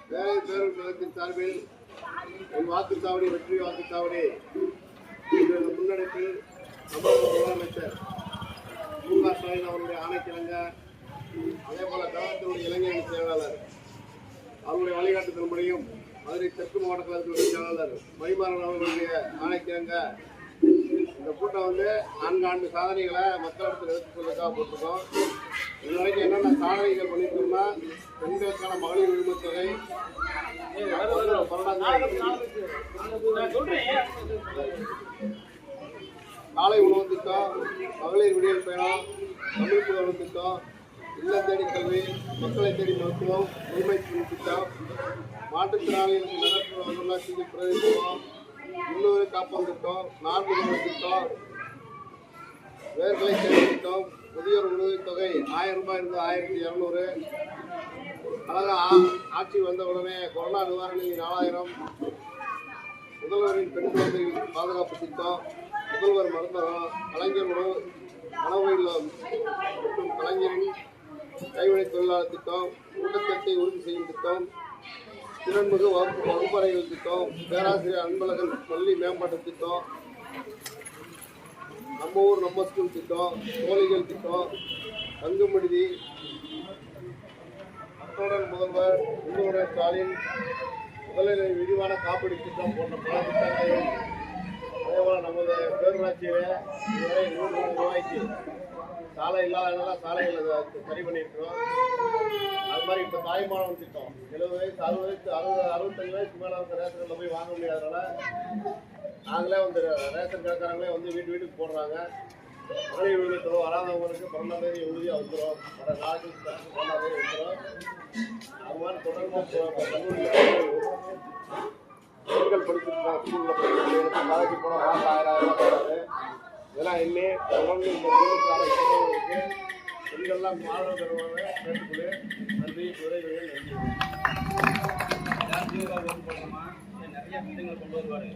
வேலை பேரூர் கழகத்தின் சார்பில் என் வாக்குச்சாவடி வெற்றி வாக்குச்சாவடி முன்னெடுப்பில் தமிழக முதலமைச்சர் மு.க. ஸ்டாலின் அவருடைய ஆணைக்கிழங்க அதே போல கழகத்தினுடைய இளைஞரணி செயலாளர் அவருடைய வழிகாட்டுதல்படியும் மதுரை தெற்கு மாவட்ட கழகத்தினுடைய செயலாளர் மணிமாறன் அவர்களுடைய ஆணைக்கிழங்க இந்த கூட்டம் 4 ஆண்டு சாதனைகளை மக்களிடத்தில் எடுத்துக் கொள்வதற்காக போட்டிருக்கோம். இது வரைக்கும் என்னென்ன சாதனைகள் பண்ணிட்டோம்னா, பெண்களுக்கான மகளிர் உரிமை தொகை, காலை உணவு திட்டம், மகளிர் விடியல் பயணம், தமிழ் புலவர் திட்டம், இல்லம் தேடி கல்வி, மக்களை தேடி மருத்துவம், உரிமை திட்டம், மாற்றுத்திறனாளிகளுக்கு நகர்ப்புற உள்ளாட்சிக்கு பிரதிநிதித்துவம், இன்னொரு காப்பகம் திட்டம், நான்கு திட்டம், வேர்களை தேடி திட்டம், முதியோர் உதவித்தொகை 1000 ரூபாய் இருந்து 1200. அழகாக ஆட்சி வந்த உடனே கொரோனா நிவாரணி 4000, முதல்வரின் பெண் குழந்தை பாதுகாப்பு திட்டம், முதல்வர் மருந்தகம், கலைஞர் உணவு இல்லம் மற்றும் கலைஞரின் கைவினை தொழிலாளர் திட்டம், ஊட்டச்சத்தை உறுதி செய்யும் திட்டம், திறன்மிகு வகுப்பறைகள் திட்டம், பேராசிரியர் அன்பழகன் பள்ளி மேம்பாட்டு திட்டம், நம்ம ஊர் நம்ம ஸ்கூல் திட்டம், தோழிகள் திட்டம், தங்குமிடுதி, அத்துடன் முதல்வர் மு.க. ஸ்டாலின் முதல்நிலை விரிவான காப்பீடு திட்டம் போன்ற பல திட்டங்கள். அதேபோல் நமது பேரூராட்சியில் இதுவரை 100 கோடி ரூபாய்க்கு சாலை இல்லாதனால சாலைகள் சரி பண்ணியிருக்கிறோம். அது மாதிரி இப்போ தாய்மானவன் திட்டம் 70 வயசு 60 வயசு 65 வயசு மேலே வந்து ரேஷன் கடையில் போய் வாங்க முடியாதனால நாங்களே ரேஷன் கடைக்காரங்களே வீட்டுக்கு போடுறாங்க. மகளிர் உரிமை தொகை வராதவங்களுக்கு 12ஆம் தேதி உறுதியாக வந்துடும். வர நாளைக்கு 12ஆம் தேதி வந்துடும். அது மாதிரி தொடர்ந்து பெண்கள் படிச்சிருக்காங்க, ஸ்கூலில் படிக்கிறது, காலேஜ் போனால் மாதம் 1000 போகிறாரு. இதெல்லாம் எண்ணி தொடர்ந்து இந்த இருக்கு. பெண்கள்லாம் ஆதரவு தருவாங்க. கேட்டுக்கொள்ளு. நன்றி. உரைகளில் நன்றி. நிறைய திட்டங்கள் கொண்டு வருவார்.